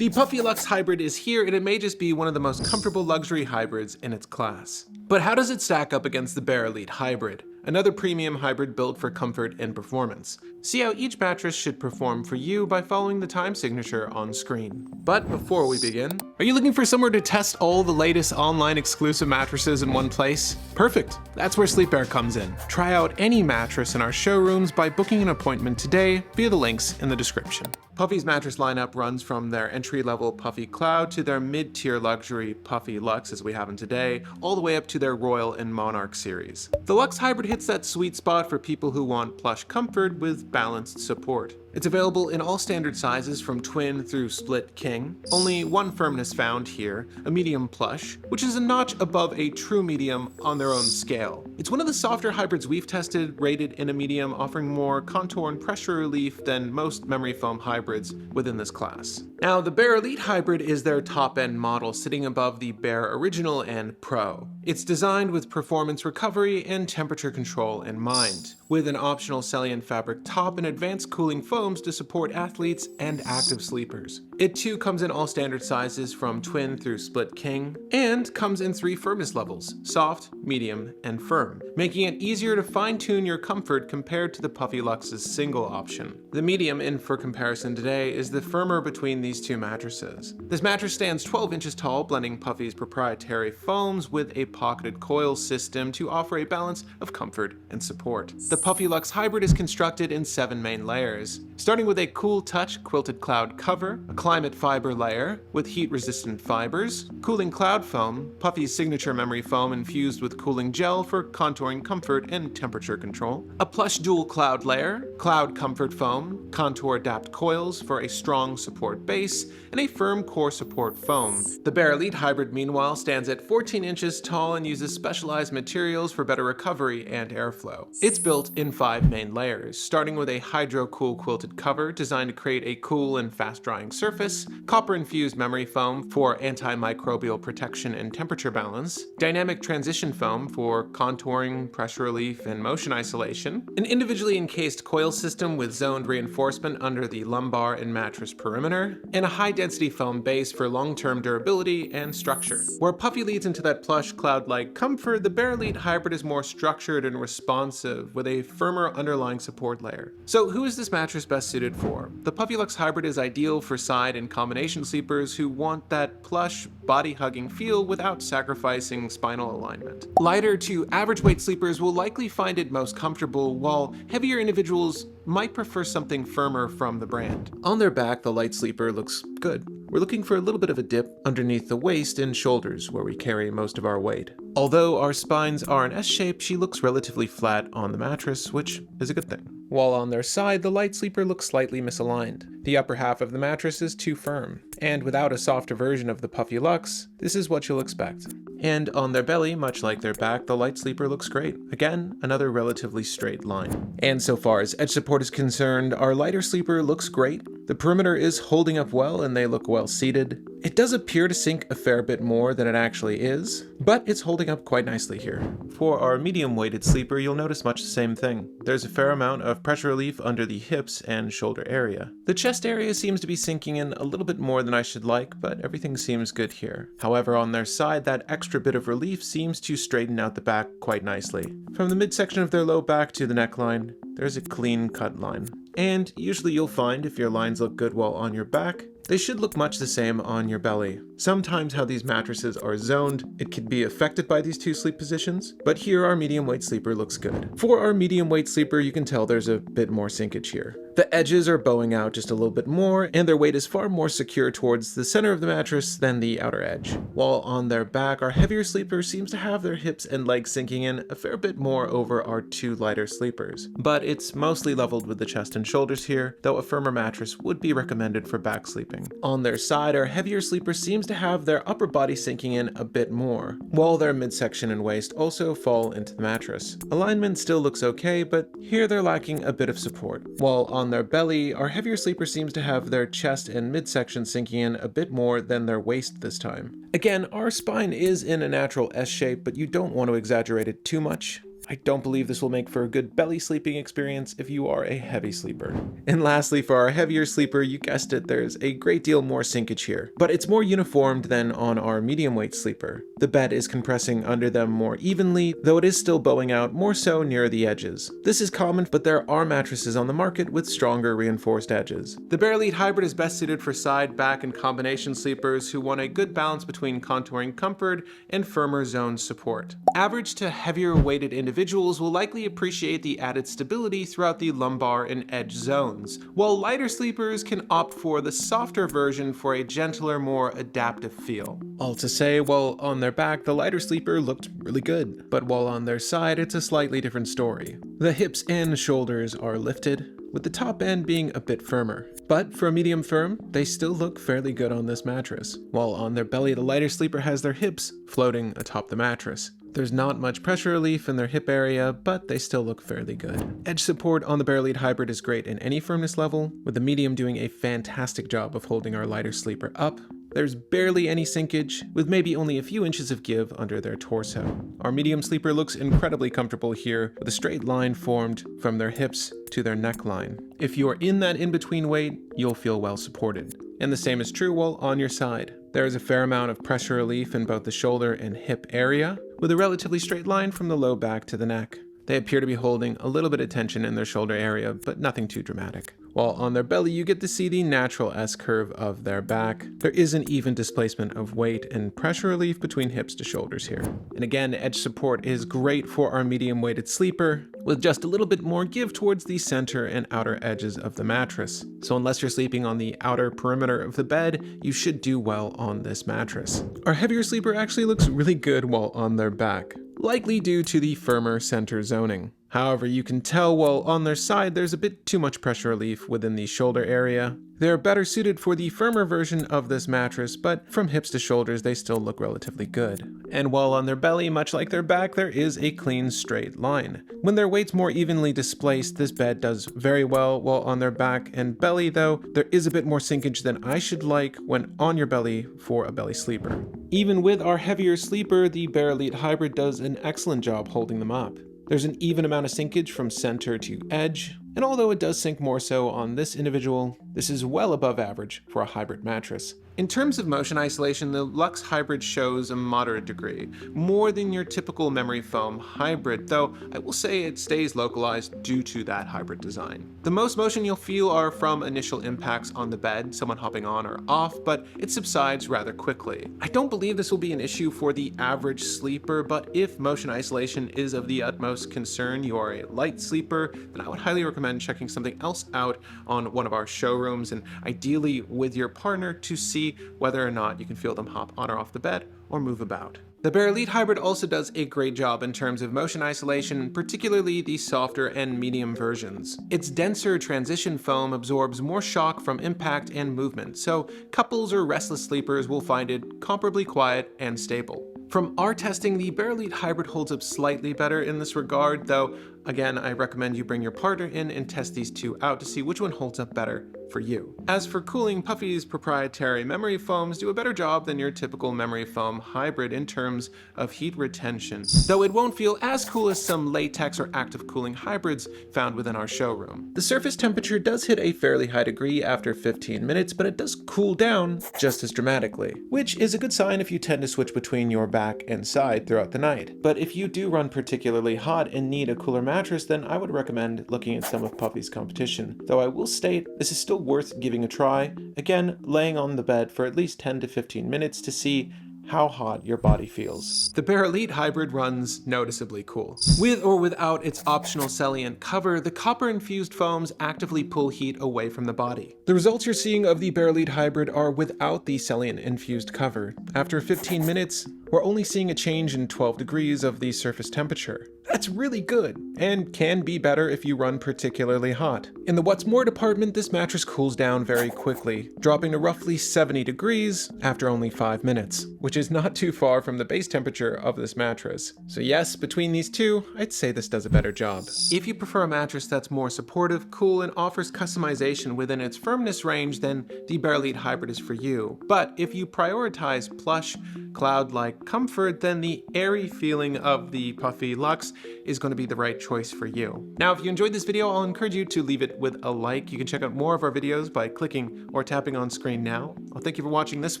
The Puffy Lux hybrid is here, and it may just be one of the most comfortable luxury hybrids in its class. But how does it stack up against the Bare Elite hybrid, another premium hybrid built for comfort and performance? See how each mattress should perform for you by following the time signature on screen. But before we begin, are you looking for somewhere to test all the latest online exclusive mattresses in one place? Perfect! That's where SleePare comes in. Try out any mattress in our showrooms by booking an appointment today via the links in the description. Puffy's mattress lineup runs from their entry-level Puffy Cloud to their mid-tier luxury Puffy Lux, as we have them today, all the way up to their Royal and Monarch series. The Lux Hybrid hits that sweet spot for people who want plush comfort with balanced support. It's available in all standard sizes from twin through split king. Only one firmness found here, a medium plush, which is a notch above a true medium on their own scale. It's one of the softer hybrids we've tested, rated in a medium, offering more contour and pressure relief than most memory foam hybrids within this class. Now, the Bare Elite hybrid is their top-end model, sitting above the Bare Original and Pro. It's designed with performance recovery and temperature control in mind, with an optional Celian fabric top and advanced cooling foams to support athletes and active sleepers. It too comes in all standard sizes from twin through split king, and comes in 3 firmness levels: soft, medium, and firm, making it easier to fine-tune your comfort compared to the Puffy Lux's single option. The medium in for comparison today is the firmer between these two mattresses. This mattress stands 12 inches tall, blending Puffy's proprietary foams with a pocketed coil system to offer a balance of comfort and support. The Puffy Lux hybrid is constructed in 7 main layers, starting with a cool touch quilted cloud cover, a climate fiber layer with heat-resistant fibers, cooling cloud foam, Puffy's signature memory foam infused with cooling gel for contouring comfort and temperature control, a plush dual cloud layer, cloud comfort foam, contour adapt coils for a strong support base, and a firm core support foam. The Bare Elite hybrid, meanwhile, stands at 14 inches tall and uses specialized materials for better recovery and airflow. It's built in 5 main layers, starting with a hydro-cool quilted cover designed to create a cool and fast-drying surface, copper-infused memory foam for antimicrobial protection and temperature balance, dynamic transition foam for contouring, pressure relief, and motion isolation, an individually encased coil system with zoned reinforcement under the lumbar and mattress perimeter, and a high-density foam base for long-term durability and structure. Where Puffy leads into that plush, cloud-like comfort, the Bare Elite hybrid is more structured and responsive with a firmer underlying support layer. So who is this mattress best suited for? The Puffy Lux hybrid is ideal for side and combination sleepers who want that plush, body-hugging feel without sacrificing spinal alignment. Lighter to average weight sleepers will likely find it most comfortable, while heavier individuals might prefer something firmer from the brand. On their back, the light sleeper looks good. We're looking for a little bit of a dip underneath the waist and shoulders where we carry most of our weight. Although our spines are an S shape, she looks relatively flat on the mattress, which is a good thing. While on their side, the light sleeper looks slightly misaligned. The upper half of the mattress is too firm, and without a softer version of the Puffy Lux, this is what you'll expect. And on their belly, much like their back, the light sleeper looks great. Again, another relatively straight line. And so far as edge support is concerned, our lighter sleeper looks great. The perimeter is holding up well and they look well seated. It does appear to sink a fair bit more than it actually is, but it's holding up quite nicely here. For our medium-weighted sleeper, you'll notice much the same thing. There's a fair amount of pressure relief under the hips and shoulder area. The chest area seems to be sinking in a little bit more than I should like, but everything seems good here. However, on their side, that extra bit of relief seems to straighten out the back quite nicely. From the midsection of their low back to the neckline, there's a clean cut line. And usually you'll find if your lines look good while on your back, they should look much the same on your belly. Sometimes how these mattresses are zoned, it can be affected by these two sleep positions, but here our medium weight sleeper looks good. For our medium weight sleeper, you can tell there's a bit more sinkage here. The edges are bowing out just a little bit more, and their weight is far more secure towards the center of the mattress than the outer edge. While on their back, our heavier sleeper seems to have their hips and legs sinking in a fair bit more over our 2 lighter sleepers. But it's mostly leveled with the chest and shoulders here, though a firmer mattress would be recommended for back sleeping. On their side, our heavier sleeper seems to have their upper body sinking in a bit more, while their midsection and waist also fall into the mattress. Alignment still looks okay, but here they're lacking a bit of support. While on their belly, our heavier sleeper seems to have their chest and midsection sinking in a bit more than their waist this time. Again, our spine is in a natural S shape, but you don't want to exaggerate it too much. I don't believe this will make for a good belly sleeping experience if you are a heavy sleeper. And lastly, for our heavier sleeper, you guessed it, there's a great deal more sinkage here, but it's more uniformed than on our medium weight sleeper. The bed is compressing under them more evenly, though it is still bowing out more so near the edges. This is common, but there are mattresses on the market with stronger reinforced edges. The Bare Elite Hybrid is best suited for side, back, and combination sleepers who want a good balance between contouring comfort and firmer zone support. Average to heavier weighted individuals will likely appreciate the added stability throughout the lumbar and edge zones, while lighter sleepers can opt for the softer version for a gentler, more adaptive feel. All to say, while on their back, the lighter sleeper looked really good, but while on their side, it's a slightly different story. The hips and shoulders are lifted, with the top end being a bit firmer. But for a medium firm, they still look fairly good on this mattress, while on their belly, the lighter sleeper has their hips floating atop the mattress. There's not much pressure relief in their hip area, but they still look fairly good. Edge support on the Bare Elite Hybrid is great in any firmness level, with the medium doing a fantastic job of holding our lighter sleeper up. There's barely any sinkage, with maybe only a few inches of give under their torso. Our medium sleeper looks incredibly comfortable here, with a straight line formed from their hips to their neckline. If you're in that in-between weight, you'll feel well supported. And the same is true while on your side. There is a fair amount of pressure relief in both the shoulder and hip area, with a relatively straight line from the low back to the neck. They appear to be holding a little bit of tension in their shoulder area, but nothing too dramatic. While on their belly, you get to see the natural S-curve of their back. There is an even displacement of weight and pressure relief between hips to shoulders here. And again, edge support is great for our medium-weighted sleeper, with just a little bit more give towards the center and outer edges of the mattress. So unless you're sleeping on the outer perimeter of the bed, you should do well on this mattress. Our heavier sleeper actually looks really good while on their back, likely due to the firmer center zoning. However, you can tell while on their side there's a bit too much pressure relief within the shoulder area. They're better suited for the firmer version of this mattress, but from hips to shoulders they still look relatively good. And while on their belly, much like their back, there is a clean straight line. When their weight's more evenly displaced, this bed does very well, while on their back and belly though, there is a bit more sinkage than I should like when on your belly for a belly sleeper. Even with our heavier sleeper, the Bare Elite Hybrid does an excellent job holding them up. There's an even amount of sinkage from center to edge, and although it does sink more so on this individual, this is well above average for a hybrid mattress. In terms of motion isolation, the Lux Hybrid shows a moderate degree, more than your typical memory foam hybrid, though I will say it stays localized due to that hybrid design. The most motion you'll feel are from initial impacts on the bed, someone hopping on or off, but it subsides rather quickly. I don't believe this will be an issue for the average sleeper, but if motion isolation is of the utmost concern, you are a light sleeper, then I would highly recommend checking something else out on one of our showrooms, and ideally with your partner to see whether or not you can feel them hop on or off the bed or move about. The Bare Elite Hybrid also does a great job in terms of motion isolation, particularly the softer and medium versions. Its denser transition foam absorbs more shock from impact and movement, so couples or restless sleepers will find it comparably quiet and stable. From our testing, the Bare Elite Hybrid holds up slightly better in this regard, though again, I recommend you bring your partner in and test these two out to see which one holds up better for you. As for cooling, Puffy's proprietary memory foams do a better job than your typical memory foam hybrid in terms of heat retention, though it won't feel as cool as some latex or active cooling hybrids found within our showroom. The surface temperature does hit a fairly high degree after 15 minutes, but it does cool down just as dramatically, which is a good sign if you tend to switch between your back and side throughout the night. But if you do run particularly hot and need a cooler mattress, then I would recommend looking at some of Puffy's competition, though I will state this is still worth giving a try, again laying on the bed for at least 10 to 15 minutes to see how hot your body feels. The Bare Elite Hybrid runs noticeably cool. With or without its optional Celliant cover, the copper-infused foams actively pull heat away from the body. The results you're seeing of the Bare Elite Hybrid are without the Celliant-infused cover. After 15 minutes, we're only seeing a change in 12 degrees of the surface temperature. That's really good. and can be better if you run particularly hot. In the what's more department, this mattress cools down very quickly, dropping to roughly 70 degrees after only 5 minutes, which is not too far from the base temperature of this mattress. So yes, between these two, I'd say this does a better job. If you prefer a mattress that's more supportive, cool, and offers customization within its firmness range, then the Bare Elite Hybrid is for you. But if you prioritize plush, cloud-like comfort, then the airy feeling of the Puffy Lux is going to be the right choice for you. Now, if you enjoyed this video, I'll encourage you to leave it with a like. You can check out more of our videos by clicking or tapping on screen now. I'll thank you for watching this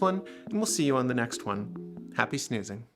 one, and we'll see you on the next one. Happy snoozing.